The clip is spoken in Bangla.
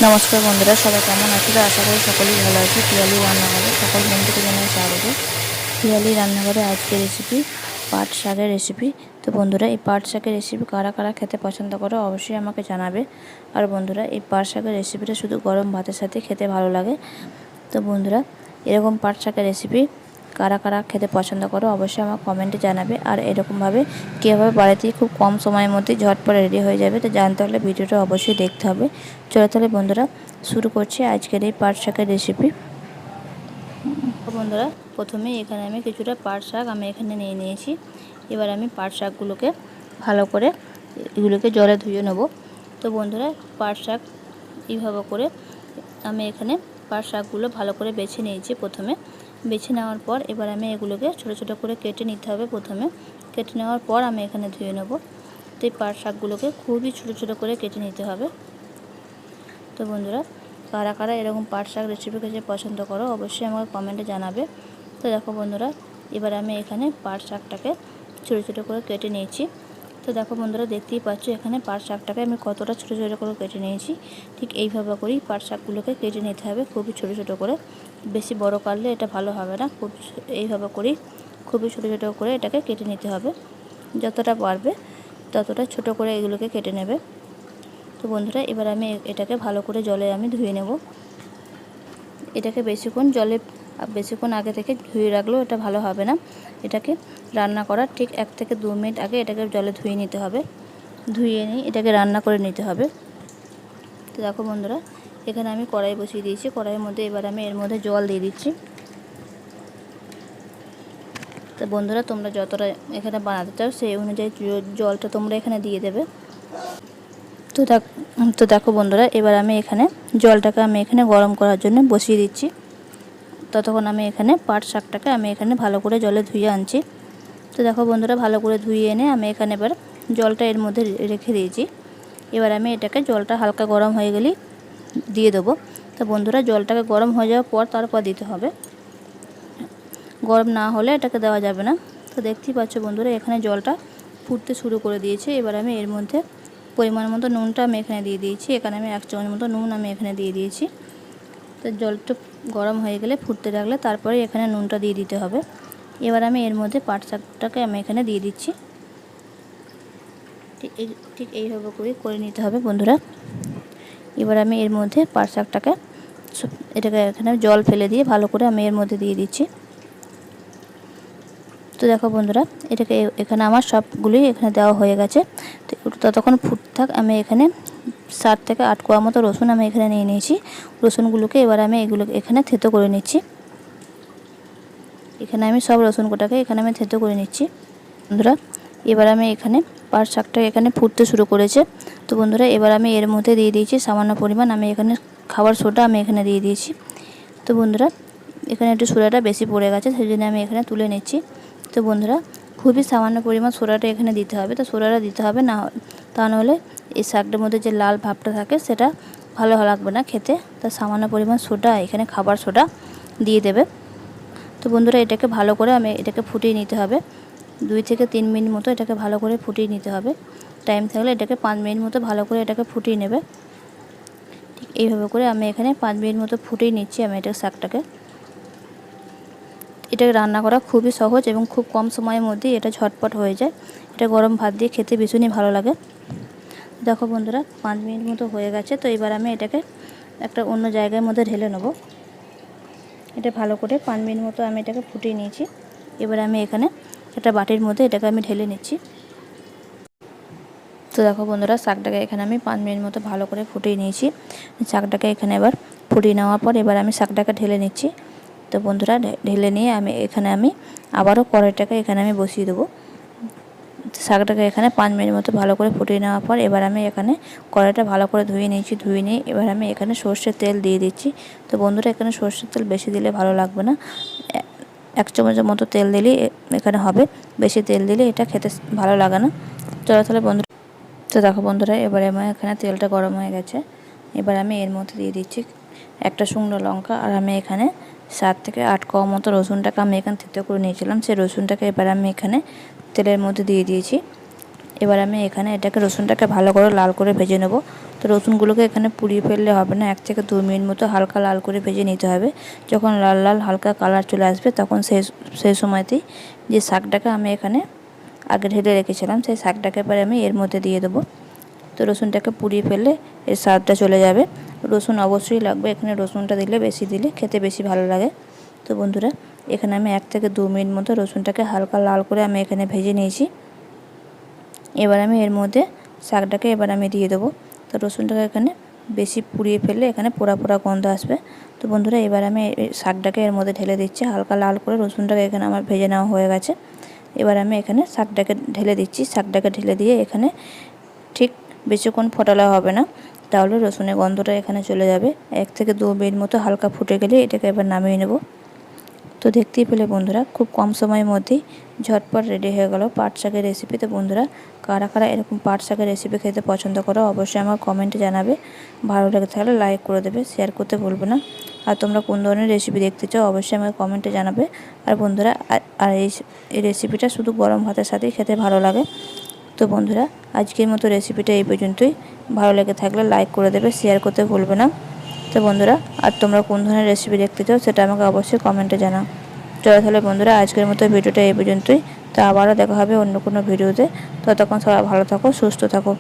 নমস্কার বন্ধুরা, সবাই কেমন আছো? আশা করি সকলেই ভালো আছে। পিয়ালি রান্নাঘরে সকল বন্ধুকে জানাই স্বাগত। পিয়ালি রান্নাঘরে আজকের রেসিপি পাট শাকের রেসিপি। তো বন্ধুরা, এই পাট শাকের রেসিপি কারা কারা খেতে পছন্দ করো অবশ্যই আমাকে জানাবে। আর বন্ধুরা, এই পাট শাকের রেসিপিটা শুধু গরম ভাতের সাথে খেতে ভালো লাগে। তো বন্ধুরা, এরকম পাট শাকের রেসিপি কারা কারা খেতে পছন্দ করো অবশ্যই আমার কমেন্টে জানাবে। আর এরকমভাবে কীভাবে বাড়িতেই খুব কম সময়ের মধ্যে ঝটপট রেডি হয়ে যাবে, তো জানতে হলে ভিডিওটা অবশ্যই দেখতে হবে। চলো তাহলে বন্ধুরা, শুরু করছি আজকের এই পাট শাকের রেসিপি। বন্ধুরা, প্রথমেই এখানে আমি কিছুটা পাট শাক এখানে নিয়ে নিয়েছি। এবার আমি পাট শাকগুলোকে ভালো করে এগুলোকে জলে ধুয়ে নেব। তো বন্ধুরা, পাট শাক এইভাবে করে আমি এখানে পাট শাকগুলো ভালো করে বেছে নিয়েছি। প্রথমে বেছে নেওয়ার পর এবার আমি এগুলোকে ছোট ছোট করে কেটে নিতে হবে। প্রথমে কেটে নেওয়ার পর আমি এখানে ধুয়ে নেব। তো এই পাট শাকগুলোকে খুবই ছোট ছোট করে কেটে নিতে হবে। তো বন্ধুরা, কারা কারা এরকম পাট শাক রেসিপি খেতে পছন্দ করো অবশ্যই আমাকে কমেন্টে জানাবে। তো দেখো বন্ধুরা, এবার আমি এখানে পাট শাকটাকে ছোটো ছোটো করে কেটে নিয়েছি। তো দেখো বন্ধুরা, দেখতেই পাচ্ছ এখানে পাট শাকটাকে আমি কতটা ছোটো ছোটো করে কেটে নিয়েছি। ঠিক এইভাবে করেই পাট শাকগুলোকে কেটে নিতে হবে, খুবই ছোটো ছোটো করে। বেশি বড় কাটলে এটা ভালো হবে না। এইভাবে করেই খুবই ছোটো ছোটো করে এটাকে কেটে নিতে হবে। যতটা পারবে ততটা ছোটো করে এগুলোকে কেটে নেবে। তো বন্ধুরা, এবার আমি এটাকে ভালো করে জলে আমি ধুয়ে নেব। এটাকে বেশিক্ষণ আগে থেকে ধুয়ে রাখলেও এটা ভালো হবে না। এটাকে রান্না করার ঠিক 1 থেকে 2 মিনিট আগে এটাকে জলে ধুয়ে নিতে হবে। ধুয়ে নিয়ে এটাকে রান্না করে নিতে হবে। তো দেখো বন্ধুরা, এখানে আমি কড়াই বসিয়ে দিয়েছি। কড়াইয়ের মধ্যে এবার আমি এর মধ্যে জল দিয়ে দিচ্ছি। তো বন্ধুরা, তোমরা যতটা এখানে বানাতে চাও সেই অনুযায়ী জলটা তোমরা এখানে দিয়ে দেবে। তো দেখো বন্ধুরা, এবার আমি এখানে জলটাকে এখানে গরম করার জন্য বসিয়ে দিচ্ছি। ততক্ষণ আমি এখানে পাট শাকটাকে এখানে ভালো করে জলে ধুয়ে আনছি। তো দেখো বন্ধুরা, ভালো করে ধুয়ে এনে আমি এখানে এবার জলটা এর মধ্যে রেখে দিয়েছি। এবার আমি এটাকে জলটা হালকা গরম হয়ে গেলেই দিয়ে দেবো। তো বন্ধুরা, জলটাকে গরম হয়ে যাওয়ার পর তারপর দিতে হবে। গরম না হলে এটাকে দেওয়া যাবে না। তো দেখতেই পাচ্ছ বন্ধুরা, এখানে জলটা ফুটতে শুরু করে দিয়েছে। এবার আমি এর মধ্যে পরিমাণ মতো নুনটা এখানে দিয়ে দিয়েছি। এখানে আমি 1 চামচ মতো নুন এখানে দিয়ে দিয়েছি। তো জলটা গরম হয়ে গেলে ফুটতে থাকলে তারপরে এখানে নুনটা দিয়ে দিতে হবে। এবার আমি এর মধ্যে পাট শাকটাকে এখানে দিয়ে দিচ্ছি। ঠিক এইভাবে করে নিতে হবে বন্ধুরা। এবার আমি এর মধ্যে পাট শাকটাকে এটাকে এখানে জল ফেলে দিয়ে ভালো করে আমি এর মধ্যে দিয়ে দিচ্ছি। তো দেখো বন্ধুরা, এটাকে এখানে আমার সবগুলোই এখানে দেওয়া হয়ে গেছে। তো ততক্ষণ ফুটতে থাক। আমি এখানে 7 থেকে 8 কোয়া মতো রসুন এখানে নিয়ে নিয়েছি। রসুনগুলোকে এবার আমি এখানে থেতো করে নিচ্ছি। এখানে আমি সব রসুন কোটাকে এখানে আমি থেতো করে নিচ্ছি। বন্ধুরা, এবার আমি এখানে পাট শাকটা এখানে ফুটতে শুরু করেছে। তো বন্ধুরা, এবার আমি এর মধ্যে দিয়ে দিয়েছি সামান্য পরিমাণ এখানে খাবার সোডা এখানে দিয়ে দিয়েছি। তো বন্ধুরা, এখানে একটু সোডাটা বেশি পড়ে গেছে, সেই জন্য আমি এখানে তুলে নিচ্ছি। তো বন্ধুরা, খুবই সামান্য পরিমাণ সোডাটা এখানে দিতে হবে। তো সোডাটা দিতে হবে, না তা নাহলে এই শাকটার মধ্যে যে লাল ভাবটা থাকে সেটা ভালো লাগবে না খেতে। তো সামান্য পরিমাণ সোডা এখানে খাবার সোডা দিয়ে দেবে। তো বন্ধুরা, এটাকে ভালো করে এটাকে ফুটিয়ে নিতে হবে। 2 থেকে 3 মিনিট মতো এটাকে ভালো করে ফুটিয়ে নিতে হবে। টাইম থাকলে এটাকে 5 মিনিট মতো ভালো করে এটাকে ফুটিয়ে নেবে। ঠিক এইভাবে করে আমি এখানে 5 মিনিট মতো ফুটিয়ে নিচ্ছি এটা শাকটাকে। এটা রান্না করা খুবই সহজ এবং খুব কম সময়ের মধ্যেই এটা ঝটপট হয়ে যায়। এটা গরম ভাত দিয়ে খেতে ভীষণই ভালো লাগে। দেখো বন্ধুরা, 5 মিনিট মতো হয়ে গেছে। তো এবার আমি এটাকে একটা অন্য জায়গার মধ্যে ঢেলে নেব। এটা ভালো করে 5 মিনিট মতো আমি এটাকে ফুটিয়ে নিয়েছি। এবার আমি এখানে একটা বাটির মধ্যে এটাকে আমি ঢেলে নিচ্ছি। তো দেখো বন্ধুরা, শাকটাকে এখানে আমি 5 মিনিট মতো ভালো করে ফুটিয়ে নিয়েছি। শাকটাকে এখানে এবার ফুটিয়ে নেওয়ার পর এবার আমি শাকটাকে ঢেলে নিচ্ছি। তো বন্ধুরা, ঢেলে নিয়ে এখানে আবারও কড়াইটাকে এখানে আমি বসিয়ে দেবো। শাকটাকে এখানে 5 মিনিট মতো ভালো করে ফুটিয়ে নেওয়ার পর এবার আমি এখানে কড়াইটা ভালো করে ধুয়ে নিয়েছি। ধুয়ে নিয়ে এবার আমি এখানে সর্ষের তেল দিয়ে দিচ্ছি। তো বন্ধুরা, এখানে সর্ষের তেল বেশি দিলে ভালো লাগবে না। 1 চামচের মতো তেল দিলেই এখানে হবে। বেশি তেল দিলে এটা খেতে ভালো লাগে না। চলো তাহলে বন্ধুরা, তো দেখো বন্ধুরা, এবারে আমার এখানে তেলটা গরম হয়ে গেছে। এবার আমি এর মধ্যে দিয়ে দিচ্ছি একটা শুকনো লঙ্কা। আর আমি এখানে 7 থেকে 8 কোয়া মতো রসুনটাকে এখানে থেতো করে নিয়েছিলাম। সেই রসুনটাকে এবার আমি এখানে তেলের মধ্যে দিয়ে দিয়েছি। এবার আমি এখানে রসুনটাকে ভালো করে লাল করে ভেজে নেব। তো রসুনগুলোকে এখানে পুড়িয়ে ফেললে হবে না, 1 থেকে 2 মিনিট মতো হালকা লাল করে ভেজে নিতে হবে। যখন লাল লাল হালকা কালার চলে আসবে তখন সেই সময়তেই যে শাকটাকে আমি এখানে আগে ঢেলে রেখেছিলাম সেই শাকটাকে এবার আমি এর মধ্যে দিয়ে দেবো। তো রসুনটাকে পুড়িয়ে ফেললে এর স্বাদটা চলে যাবে। রসুন অবশ্যই লাগবে, এখানে রসুনটা দিলে খেতে বেশি ভালো লাগে। তো বন্ধুরা এখানে আমি 1 থেকে 2 মিনিট মতো রসুনটাকে হালকা লাল করে আমি এখানে ভেজে নিয়েছি। এবার আমি এর মধ্যে শাকটাকে এবার আমি দিয়ে দেবো। তো রসুনটাকে এখানে বেশি পুড়িয়ে ফেললে এখানে পোড়া পোড়া গন্ধ আসবে। তো বন্ধুরা এবার আমি শাকটাকে এর মধ্যে ঢেলে দিচ্ছি। হালকা লাল করে রসুনটাকে এখানে আমার ভেজে নেওয়া হয়ে গেছে। এবার আমি এখানে শাকটাকে ঢেলে দিচ্ছি। শাকটাকে ঢেলে দিয়ে এখানে ঠিক বেশিক্ষণ ফোটালে হবে না, তাহলে রসুনের গন্ধটা এখানে চলে যাবে। 1 থেকে 2 মিনিট মতো হালকা ফুটে গেলে এটাকে এবার নামিয়ে নেব। তো দেখতেই পেলে বন্ধুরা খুব কম সময়ের মধ্যেই ঝটপট রেডি হয়ে গেল পাট শাকের রেসিপি। তো বন্ধুরা কারা কারা এরকম পাট শাকের রেসিপি খেতে পছন্দ করো অবশ্যই আমার কমেন্টে জানাবে। ভালো লেগে থাকলে লাইক করে দেবে, শেয়ার করতে ভুলবে না। আর তোমরা কোন ধরনের রেসিপি দেখতে চাও অবশ্যই আমাকে কমেন্টে জানাবে। আর বন্ধুরা আর এই রেসিপিটা শুধু গরম ভাতের সাথেই খেতে ভালো লাগে। তো বন্ধুরা আজকের মতো রেসিপিটা এই পর্যন্তই। ভালো লেগে থাকলে লাইক করে দেবে, শেয়ার করতে ভুলবে না। তো বন্ধুরা আর তোমরা কোন ধরনের রেসিপি দেখতে চাও সেটা আমাকে অবশ্যই কমেন্টে জানাও। চলো তাহলে বন্ধুরা আজকের মতো ভিডিওটা এই পর্যন্তই। তো আবারও দেখা হবে অন্য কোনো ভিডিওতে। ততক্ষণ সবাই ভালো থাকো, সুস্থ থাকো।